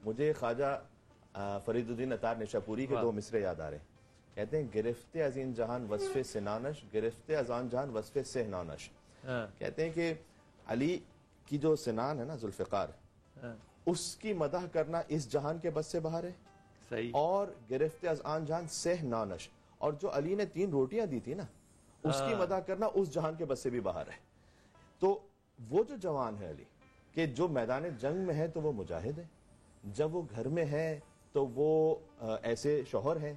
مجھے خواجہ فرید الدین عطار نشاپوری کے دو مصرے یاد آ رہے ہیں. کہتے ہیں گرفت ازین جہان وصف سنانش، گرفت ازان جہان وصف سہنانش. کہتے ہیں کہ علی کی جو سنان ہے نا ذوالفقار، اس کی مدح کرنا اس جہان کے بس سے باہر ہے. صحیح. اور گرفت از آن جہان سہ نانش، اور جو علی نے 3 روٹیاں دی تھی نا اس کی مدح کرنا اس جہان کے بس سے بھی باہر ہے. تو وہ جو جوان ہے علی کہ جو میدان جنگ میں ہے تو وہ مجاہد ہے، جب وہ گھر میں ہے تو وہ ایسے شوہر ہیں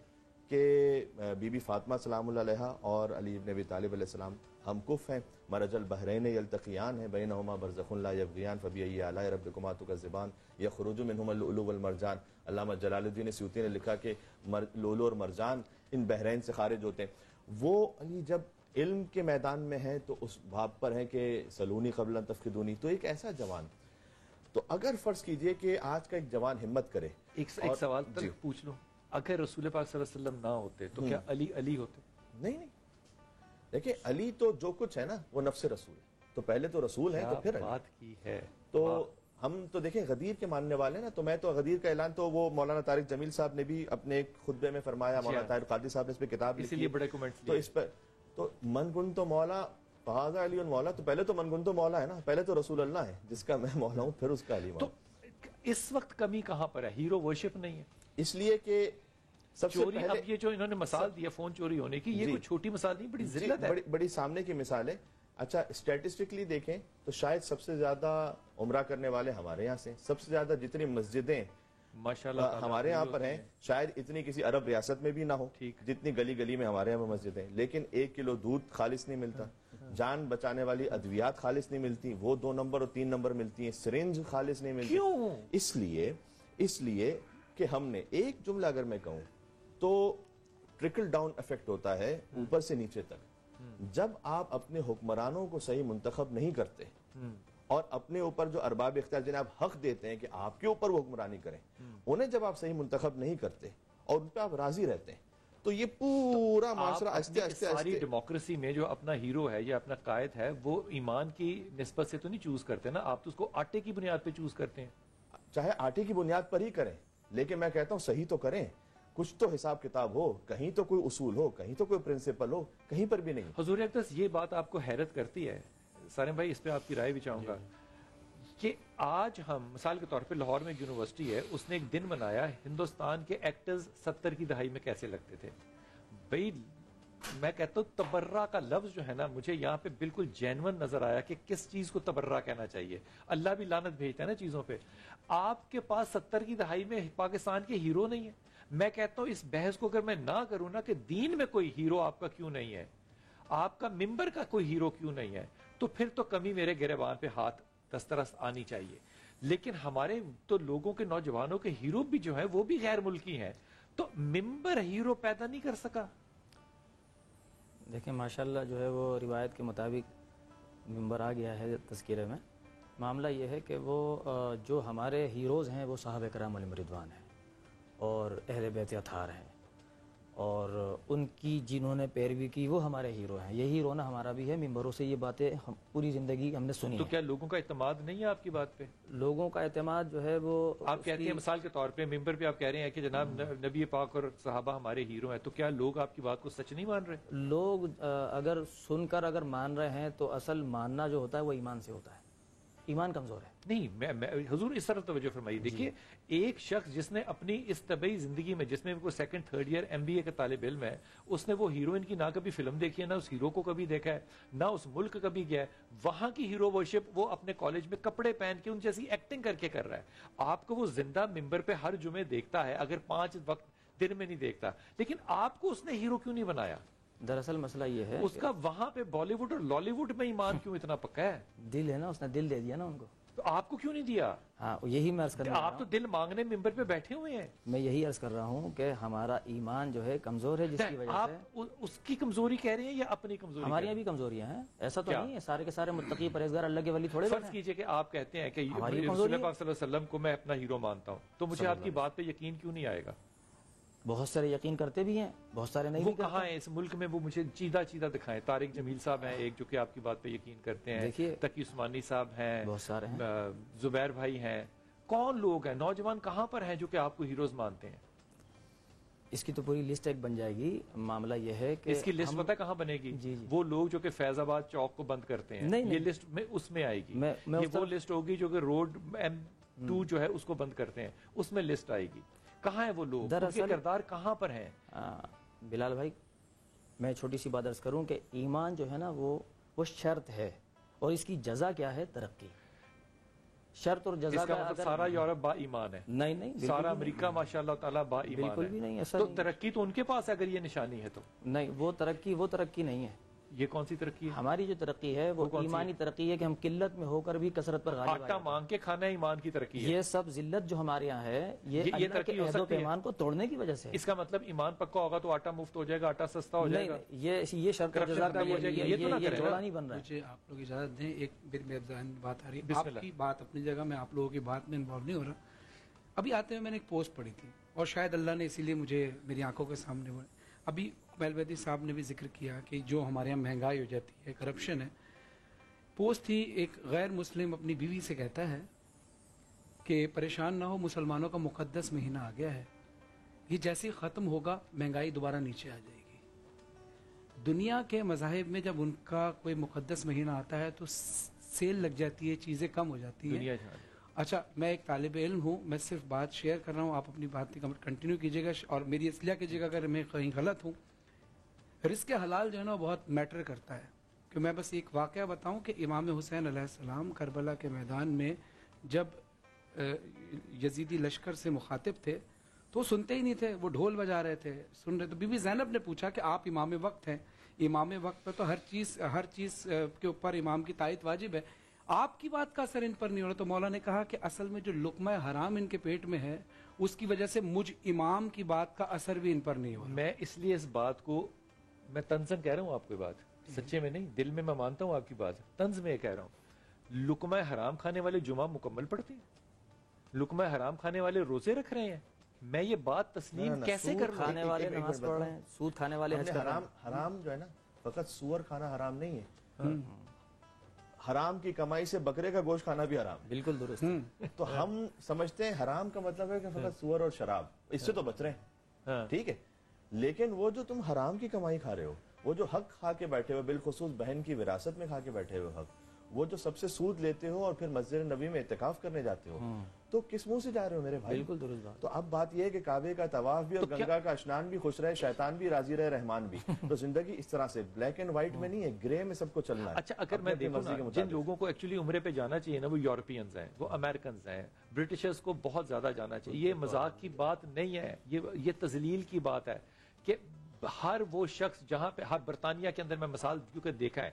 کہ بی بی فاطمہ سلام اللہ علیہا اور علی بن ابی طالب علیہ السلام ہم کف ہیں. مرج البحرین یلتقیان ہیں بینہما برزخ لا یبغیان فبأی آلاء ربکما تکذبان یخرج منہما اللؤلؤ والمرجان. علامہ جلال الدین سیوطی نے لکھا کہ لؤلؤ اور مرجان ان بحرین سے خارج ہوتے ہیں. وہ علی جب علم کے میدان میں ہے تو اس باب پر ہے کہ سلونی قبل ان تفقدونی. تو ایک ایسا جوان، تو اگر فرض کیجئے کہ آج کا ایک جوان ہمت کرے. ایک سوال پوچھ لوں، اگر رسول پاک صلی اللہ علیہ وسلم نہ ہوتے تو کیا علی ہوتے؟ نہیں. دیکھیں علی تو جو کچھ ہے نا وہ نفس رسول ہے. تو پہلے تو رسول ہے تو پھر علی. بات کی ہے تو ہم تو دیکھیں غدیر کے ماننے والے نا. تو میں تو غدیر کا اعلان تو وہ مولانا طارق جمیل صاحب نے بھی اپنے ایک خطبے میں فرمایا، مولانا طاہر قادری صاحب نے اس پہ کتاب لکھی، اسی لیے بڑے کمنٹس تو اس پر تو من گن تو مولا فہذا علی مولا. تو پہلے تو من گن تو مولا ہے نا، پہلے تو رسول اللہ ہے جس کا میں مولا ہوں، پھر اس کا علی مولا. تو اس وقت کمی کہاں پر ہے؟ ہیرو ورشپ نہیں ہے اس لیے کہ سب سے چوری. اب یہ جو انہوں نے مثال دیا فون چوری ہونے کی، یہ کوئی چھوٹی مثال نہیں، بڑی ذلت ہے، بڑی سامنے کی مثال ہے. اچھا اسٹیٹسٹکلی دیکھیں تو شاید سب سے زیادہ عمرہ کرنے والے ہمارے یہاں سے، سب سے زیادہ جتنی مسجدیں ماشاءاللہ ہمارے یہاں پر ہیں شاید اتنی کسی عرب ریاست میں بھی نہ ہو جتنی گلی گلی میں ہمارے یہاں پر مسجدیں. لیکن 1 کلو دودھ خالص نہیں ملتا، جان بچانے والی ادویات خالص نہیں ملتی، وہ 2 نمبر اور 3 نمبر ملتی ہیں، سرنج خالص نہیں ملتی. کیوں؟ اس لیے کہ ہم نے ایک جملہ اگر میں کہوں تو ٹرکل ڈاؤن ایفیکٹ ہوتا ہے اوپر سے نیچے تک. جب آپ اپنے حکمرانوں کو صحیح منتخب نہیں کرتے اور اپنے اوپر جو ارباب اختیار جنہیں آپ حق دیتے ہیں کہ آپ کے اوپر وہ حکمرانی کریں، انہیں جب آپ صحیح منتخب نہیں کرتے اور ان پہ آپ راضی رہتے ہیں تو یہ پورا معاشرہ آہستہ آہستہ ساری ڈیموکریسی میں جو اپنا ہیرو ہے یا اپنا قائد ہے وہ ایمان کی نسبت سے تو نہیں چوز کرتے نا، آپ تو اس کو آٹے کی بنیاد پہ چوز کرتے ہیں. چاہے آٹے کی بنیاد پر ہی کریں، لیکن میں کہتا ہوں صحیح تو کریں. کچھ تو حساب کتاب ہو، کہیں تو کوئی اصول ہو، کہیں تو کوئی پرنسپل ہو، کہیں پر بھی نہیں. حضور اقدس یہ بات آپ کو حیرت کرتی ہے؟ سارے بھائی اس پہ آپ کی رائے بھی چاہوں گا کہ آج ہم مثال کے طور پہ لاہور میں ایک یونیورسٹی ہے، اس نے ایک دن منایا ہندوستان کے ایکٹرز 70 کی دہائی میں کیسے لگتے تھے. بھائی میں کہتا ہوں تبرہ کا لفظ جو ہے نا مجھے یہاں پہ بالکل جینون نظر آیا کہ کس چیز کو تبرہ کہنا چاہیے. اللہ بھی لعنت بھیجتا ہے نا چیزوں پہ. آپ کے پاس 70 کی دہائی میں پاکستان کے ہیرو نہیں ہے. میں کہتا ہوں اس بحث کو اگر میں نہ کروں نا کہ دین میں کوئی ہیرو آپ کا کیوں نہیں ہے، آپ کا ممبر کا کوئی ہیرو کیوں نہیں ہے، تو پھر تو کمی میرے گریبان پہ ہاتھ دسترس آنی چاہیے. لیکن ہمارے تو لوگوں کے نوجوانوں کے ہیرو بھی جو ہیں وہ بھی غیر ملکی ہیں، تو ممبر ہیرو پیدا نہیں کر سکا. دیکھیں ماشاءاللہ جو ہے وہ روایت کے مطابق ممبر آ گیا ہے تذکرے میں. معاملہ یہ ہے کہ وہ جو ہمارے ہیروز ہیں وہ صحابہ کرام علیہم رضوان ہیں اور اہل بیت اطہار ہیں، اور ان کی جنہوں نے پیروی کی وہ ہمارے ہیرو ہیں. یہی رونا ہمارا بھی ہے. ممبروں سے یہ باتیں پوری زندگی ہم نے سنی. تو کیا لوگوں کا اعتماد نہیں ہے آپ کی بات پہ؟ لوگوں کا اعتماد جو ہے وہ آپ کہتے ہیں مثال کے طور پہ ممبر پہ آپ کہہ رہے ہیں کہ جناب نبی پاک اور صحابہ ہمارے ہیرو ہیں، تو کیا لوگ آپ کی بات کو سچ نہیں مان رہے؟ لوگ اگر سن کر اگر مان رہے ہیں تو اصل ماننا جو ہوتا ہے وہ ایمان سے ہوتا ہے. ایمان کمزور ہے. نہیں حضور اس طرف توجہ فرمائیے. دیکھیے ایک شخص جس نے اپنی اس طبعی زندگی میں جس میں کوئی 2nd 3rd ایئر MBA کا طالب علم ہے، اس نے وہ ہیروئن کی نہ کبھی فلم دیکھی ہے، نہ اس ہیرو کو کبھی دیکھا ہے، نہ اس ملک کبھی گیا ہے. وہاں کی ہیرو ورشپ وہ اپنے کالج میں کپڑے پہن کے ان جیسی ایکٹنگ کر کے کر رہا ہے. آپ کو وہ زندہ ممبر پہ ہر جمعے دیکھتا ہے، اگر 5 وقت دن میں نہیں دیکھتا، لیکن آپ کو اس نے ہیرو کیوں نہیں بنایا؟ دراصل مسئلہ یہ ہے اس کا وہاں پہ بالی ووڈ اور لالی ووڈ میں ایمان کیوں اتنا پکا ہے؟ دل ہے نا، اس نے دل دے دیا نا ان کو. تو آپ کو کیوں نہیں دیا؟ ہاں یہی میں عرض کر رہا ہوں. آپ تو دل مانگنے ممبر پہ بیٹھے ہوئے ہیں. میں یہی عرض کر رہا ہوں کہ ہمارا ایمان جو ہے کمزور ہے، جس کی وجہ سے آپ اس کی کمزوری کہہ رہے ہیں یا اپنی کمزوری؟ ہمارے یہاں بھی کمزوریاں ہیں، ایسا تو نہیں ہے سارے کے سارے متقی پرہیزگار اللہ کے ولی تھوڑے. فرض کیجئے کہ آپ کہتے ہیں کہ رسول پاک صلی اللہ علیہ وسلم کو میں اپنا ہیرو مانتا ہوں، تو مجھے آپ کی بات پہ یقین کیوں نہیں آئے گا؟ بہت سارے یقین کرتے بھی ہیں، بہت سارے نہیں. وہ کہاں ہیں اس ملک میں؟ وہ مجھے چیدہ دکھائیں. طارق جمیل صاحب ہیں ایک جو کہ آپ کی بات پہ یقین کرتے ہیں، تقی عثمانی صاحب ہیں، بہت سارے ہیں، زبیر بھائی ہیں، کون لوگ ہیں, نوجوان کہاں پر ہیں جو کہ آپ کو ہیروز مانتے ہیں؟ اس کی تو پوری لسٹ ایک بن جائے گی. معاملہ یہ ہے کہ اس کی لسٹ پتہ کہاں بنے گی؟ جی وہ لوگ جو کہ فیض آباد چوک کو بند کرتے ہیں, یہ لسٹ میں اس میں آئے گی. یہ وہ لسٹ ہوگی جو کہ روڈ M2 جو ہے اس کو بند کرتے ہیں, اس میں لسٹ آئے گی. کہاں ہیں وہ لوگ, ان کے کردار کہاں پر ہیں؟ بلال بھائی میں چھوٹی سی بات عرض کروں کہ ایمان جو ہے نا وہ شرط ہے, اور اس کی جزا کیا ہے؟ ترقی. شرط اور جزا کا مطلب سارا یورپ با ایمان ہے؟ نہیں, سارا امریکہ ماشاءاللہ تعالی با ایمان ہے. بالکل بھی نہیں. ایسا تو ترقی تو ان کے پاس ہے اگر یہ نشانی ہے تو. نہیں, وہ ترقی نہیں ہے. یہ کون سی ترقی ہے؟ ہماری جو ترقی ہے وہ ایمانی ترقی ہے کہ ہم قلت میں ہو کر بھی کثرت پر غالب آٹا مانگ کے کھانا ایمان کی ترقی ہے. یہ سب ذلت جو ہمارے یہاں ہے یہ اللہ کے عہد و پیمان کو توڑنے کی وجہ سے. اس کا مطلب ایمان پکا ہوگا تو آٹا مفت ہو جائے گا, آٹا سستا ہو جائے گا. یہ شرط و جزا کا یہ جوڑا نہیں بن رہا ہے. مجھے آپ لوگ اجازت دیں, ایک میرے ذہن میں بات آ رہی ہے. آپ کی بات اپنی جگہ, میں آپ لوگوں کی بات میں انوالو نہیں ہو رہا. ابھی آتے ہوئے میں نے ایک پوسٹ پڑھی تھی, اور شاید اللہ نے اسی لیے مجھے میری آنکھوں کے سامنے وہ ابھی بیلویدی صاحب نے بھی ذکر کیا کہ جو ہمارے یہاں مہنگائی ہو جاتی ہے, کرپشن ہے. پوسٹ تھی, ایک غیر مسلم اپنی بیوی سے کہتا ہے کہ پریشان نہ ہو, مسلمانوں کا مقدس مہینہ آ گیا ہے, یہ جیسے ختم ہوگا مہنگائی دوبارہ نیچے آ جائے گی. دنیا کے مذاہب میں جب ان کا کوئی مقدس مہینہ آتا ہے تو سیل لگ جاتی ہے, چیزیں کم ہو جاتی ہیں. اچھا, میں ایک طالب علم ہوں, میں صرف بات شیئر کر رہا ہوں, آپ اپنی بات کنٹینیو کیجیے گا اور میری اصلاح کیجیے گا اگر میں کہیں غلط ہوں. رزق حلال جو ہے نا بہت میٹر کرتا ہے. کہ میں بس ایک واقعہ بتاؤں کہ امام حسین علیہ السلام کربلا کے میدان میں جب یزیدی لشکر سے مخاطب تھے تو وہ سنتے ہی نہیں تھے, وہ ڈھول بجا رہے تھے, سن رہے. تو بی بی زینب نے پوچھا کہ آپ امام وقت ہیں, امام وقت پہ تو ہر چیز کے اوپر امام کی تائید واجب ہے, آپ کی بات کا اثر ان پر نہیں ہو رہا. تو مولا نے کہا کہ اصل میں جو لقمہ حرام ان کے پیٹ میں ہے اس کی وجہ سے مجھ امام کی بات کا اثر بھی ان پر نہیں ہو رہا. میں اس لیے اس بات کو میں طنزاً کہہ رہا ہوں, آپ کو بات سچے میں نہیں, دل میں مانتا ہوں آپ کی بات, طنز میں یہ کہہ رہا ہوں. لقمہ حرام کھانے والے جمعہ مکمل پڑھتے ہیں, لقمہ حرام کھانے والے روزے رکھ رہے ہیں. میں یہ بات تسلیم کیسے کر رہا ہوں؟ کھانے والے نماز پڑھ رہے ہیں, سود کھانے والے حج کر رہے ہیں. حرام جو ہے نا فقط سور کھانا حرام نہیں ہے, حرام کی کمائی سے بکرے کا گوشت کھانا بھی حرام. بالکل درست. تو ہم سمجھتے ہیں حرام کا مطلب ہے کہ فقط سور اور شراب, اس سے تو بچ رہے ہیں, ٹھیک ہے. لیکن وہ جو تم حرام کی کمائی کھا رہے ہو, وہ جو حق کھا کے بیٹھے ہو, بالخصوص بہن کی وراثت میں کھا کے بیٹھے ہو حق, وہ جو سب سے سود لیتے ہو اور پھر مسجد نبی میں اعتکاف کرنے جاتے ہو, تو کس منہ سے جا رہے ہو میرے بھائی؟ بالکل درست بات. تو اب بات یہ ہے کہ کعبے کا طواف بھی اور گنگا کا اشنان بھی, خوش رہے شیطان بھی, راضی رہے رحمان بھی. تو زندگی اس طرح سے بلیک اینڈ وائٹ میں نہیں ہے, گرے میں سب کو چلنا ہے. اچھا, اگر میں دیکھوں نا جن لوگوں کو ایکچولی عمرے پہ جانا چاہیے نا, وہ یورپینز ہیں, وہ امریکنز ہیں, برٹشرز کو بہت زیادہ جانا چاہیے. یہ مذاق کی بات نہیں ہے, یہ تذلیل کی بات ہے کہ ہر وہ شخص جہاں پہ, ہر برطانیہ کے اندر میں مثال کیونکہ دیکھا ہے,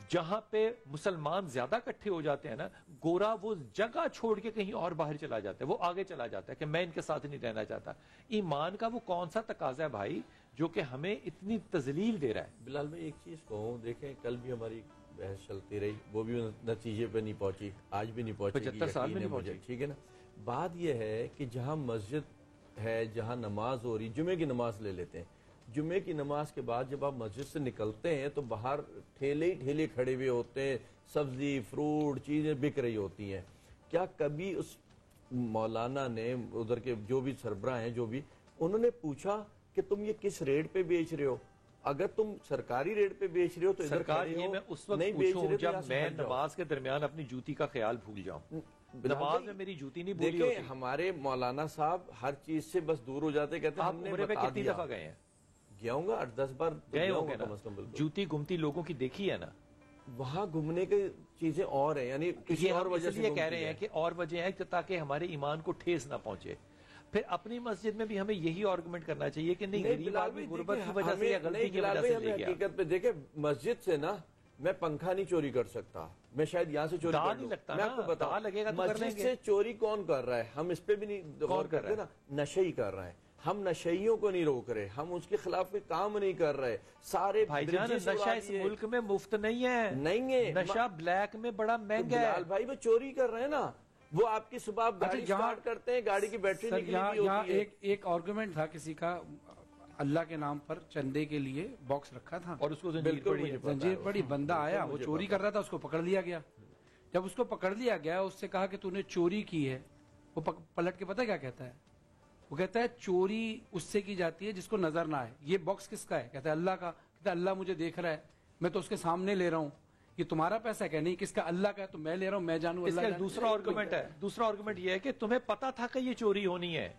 جہاں پہ مسلمان زیادہ اکٹھے ہو جاتے ہیں نا, گورا وہ جگہ چھوڑ کے کہیں اور باہر چلا جاتا ہے, وہ آگے چلا جاتا ہے کہ میں ان کے ساتھ نہیں رہنا چاہتا. ایمان کا وہ کون سا تقاضا ہے بھائی جو کہ ہمیں اتنی تذلیل دے رہا ہے؟ بلال بھائی ایک چیز کہوں, دیکھیں کل بھی ہماری بحث چلتی رہی, وہ بھی نتیجے پہ نہیں پہنچی, آج بھی نہیں پہنچی, 75 سال میں نہیں پہنچی, ٹھیک ہے نا. بات یہ ہے کہ جہاں مسجد ہے, جہاں نماز ہو رہی, جمعے کی نماز لے لیتے ہیں, جمعے کی نماز کے بعد جب آپ مسجد سے نکلتے ہیں تو باہر ٹھیلے ہی ٹھیلے کھڑے ہوئے ہوتے ہیں, سبزی فروٹ چیزیں بک رہی ہوتی ہیں. کیا کبھی اس مولانا نے, ادھر کے جو بھی سربراہ ہیں, جو بھی, انہوں نے پوچھا کہ تم یہ کس ریٹ پہ بیچ رہے ہو؟ اگر تم سرکاری ریٹ پہ بیچ رہے ہو تو سرکار یہ میں اس وقت پوچھوں جب میں نماز کے درمیان اپنی جوتی کا خیال بھول جاؤں. نماز میں میری جوتی نہیں بھولی ہوتی. ہمارے مولانا صاحب ہر چیز سے بس دور ہو جاتے, کہتے ہیں آپ عمرے پہ کتنی دفعہ گئے ہیں؟ گیا ہوں گا 8-10 بار گئے ہوں گے نا. جوتی گمتی لوگوں کی دیکھی ہے نا, وہاں گھومنے کی چیزیں اور ہیں, یعنی کسی اور وجہ سے کہہ رہے ہیں کہ اور وجہ ہے تاکہ ہمارے ایمان کو ٹھیس نہ پہنچے. پھر اپنی مسجد میں بھی ہمیں یہی آرگومنٹ کرنا چاہیے کہ نہیں, غریب آدمی غربت کی وجہ سے یا غلطی کی وجہ سے لے گیا. حقیقت پہ دیکھیں, مسجد سے نا میں پنکھا نہیں چوری کر سکتا, میں شاید یہاں سے چوری کر لوں. میں آپ کو بتاؤں مسجد سے چوری کون کر رہا ہے, ہم اس پہ بھی نہیں غور کرتے نا. نشئی کر رہا ہے, ہم نشئیوں کو نہیں روک رہے, ہم اس کے خلاف کوئی کام نہیں کر رہے. سارے بھائی جان, نشہ اس ملک میں مفت نہیں ہے, نہیں ہے, نشہ بلیک میں بڑا مہنگا ہے. بھائی وہ چوری کر رہے ہیں نا, وہ آپ کی صبح گاڑی سٹارٹ کرتے ہیں, گاڑی کی بیٹری نکلی ہوئی ہوتی ہے. ایک آرگومنٹ تھا کسی کا, اللہ کے نام پر چندے کے لیے باکس رکھا تھا اور اس کو زنجیر پڑی, بندہ آیا, وہ چوری کر رہا تھا, اس کو پکڑ لیا گیا. جب اس کو پکڑ لیا گیا, اس سے کہا کہ تو نے چوری کی ہے وہ پلٹ کے پتہ کیا کہتا ہے؟ وہ کہتا ہے چوری اس سے کی جاتی ہے جس کو نظر نہ آئے. یہ باکس کس کا ہے؟ کہتا ہے اللہ کا. کہتا ہے اللہ مجھے دیکھ رہا ہے, میں تو اس کے سامنے لے رہا ہوں. یہ تمہارا پیسہ ہے کہ نہیں؟ کس کا؟ اللہ کا ہے تو میں لے رہا ہوں, میں جانوں اس اللہ کا جانے. دوسرا آرگومنٹ ہے, دوسرا آرگومنٹ یہ ہے کہ تمہیں پتا تھا کہ یہ چوری ہونی ہے,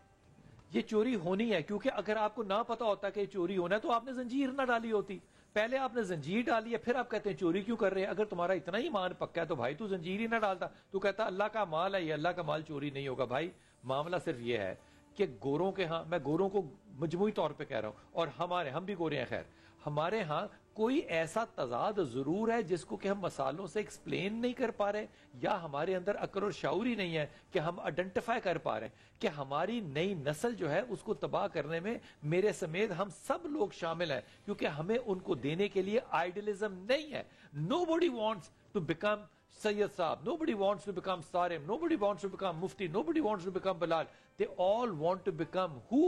یہ چوری ہونی ہے, کیونکہ اگر آپ کو نہ پتا ہوتا کہ یہ چوری ہونا ہے تو آپ نے زنجیر نہ ڈالی ہوتی. پہلے آپ نے زنجیر ڈالی ہے, پھر آپ کہتے ہیں چوری کیوں کر رہے ہیں؟ اگر تمہارا اتنا ہی ایمان پکا ہے تو بھائی تو زنجیر ہی نہ ڈالتا. تو کہتا اللہ کا مال ہے, یہ اللہ کا مال چوری نہیں ہوگا. بھائی معاملہ صرف یہ ہے کہ گوروں کے ہاں, میں گوروں کو مجموعی طور پہ کہہ رہا ہوں, اور ہم بھی گورے ہیں, خیر ہمارے ہاں کوئی ایسا تضاد ضرور ہے جس کو کہ ہم مسالوں سے ایکسپلین نہیں کر پا رہے, یا ہمارے اندر عقل اور شعور ہی نہیں ہے کہ ہم آئیڈینٹیفائی کر پا رہے ہیں کہ ہماری نئی نسل جو ہے اس کو تباہ کرنے میں میرے سمیت ہم سب لوگ شامل ہیں, کیونکہ ہمیں ان کو دینے کے لیے آئیڈیلزم نہیں ہے. Nobody wants to become Sayyid Saab, nobody wants to become Sarim, nobody wants to become Mufti, nobody wants to become Bilal. They all want to become who?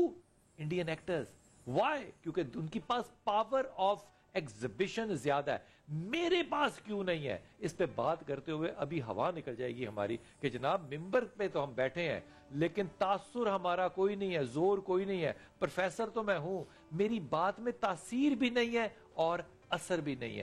Indian actors. Why? کیونکہ ان کے پاس power of exhibition زیادہ ہے, میرے پاس کیوں نہیں ہے؟ اس پہ بات کرتے ہوئے ابھی ہوا نکل جائے گی ہماری کہ جناب ممبر پہ تو ہم بیٹھے ہیں لیکن تاثر ہمارا کوئی نہیں ہے, زور کوئی نہیں ہے. پروفیسر تو میں ہوں, میری بات میں تاثیر بھی نہیں ہے اور اثر بھی نہیں ہے.